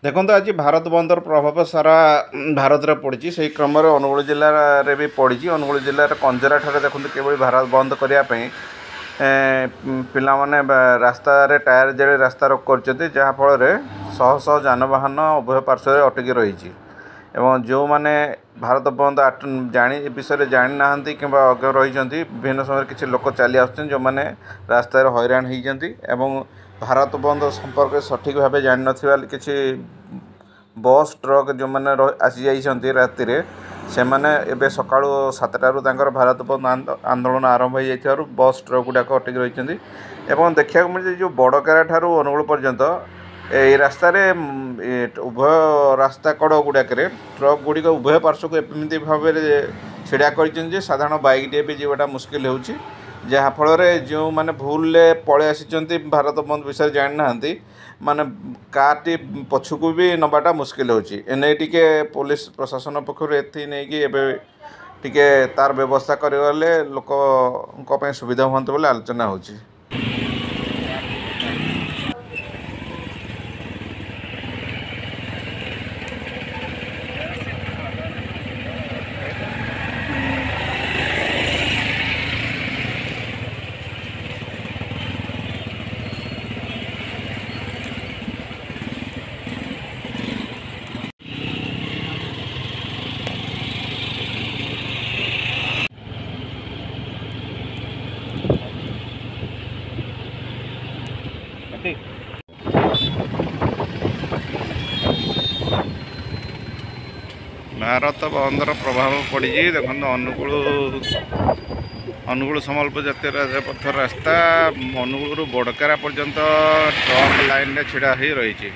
देखो आज भारत बंदर प्रभाव सारा भारत में पड़ी से क्रम अनुगुल जिले भी पड़ी अनुगुल जिले कंजरा ठारे देखो किभली भारत बंद करने पिलाने रास्ता टायर जाड़ी रास्ता रोक कर जहाँफल शह शह जानवाहन उभय पार्श्व अटकी रही जो मैंने भारत बंद जानी विषय जानी ना कि अज्ञ रही विभिन्न समय किसी लोक चली आसुच्च जो मैंने रास्ता हैरान होती भारत बंद संपर्क सठिक भाव जान ना किसी बस ट्रक जो मैंने आसी जाइए राति से मैंने एवं सका 7टारू भारत बंद आंदोलन आरंभ हो जाइए बस ट्रक गुड़ाक अटक रही देखा मिले जो बड़केरा ठारू अनुगुल पर्यंत ये रास्तार उभय रास्ता कड़ गुड़ाक ट्रक गुड़िक उभय पार्श्व को एमती भाव छिड़ा कर साधारण बाइक टे भी जीवाटा मुस्किल हो जहाँफल जो मैंने भूल पलि आसी भारत बंद विषय जानी ना माने कारटी पछकू भी नबाटा मुस्किल होने टी पुलिस प्रशासन पक्षर ए तार व्यवस्था करगले लोक सुविधा हुआ बोले आलोचना हो। भारत बंदर प्रभाव पड़ी देखो अनुगुल सम्बलपुर जातीय राजपथ रास्ता अनुगुल बड़केरा पर्यंत ट्रक लाइन छिड़ा ही रही।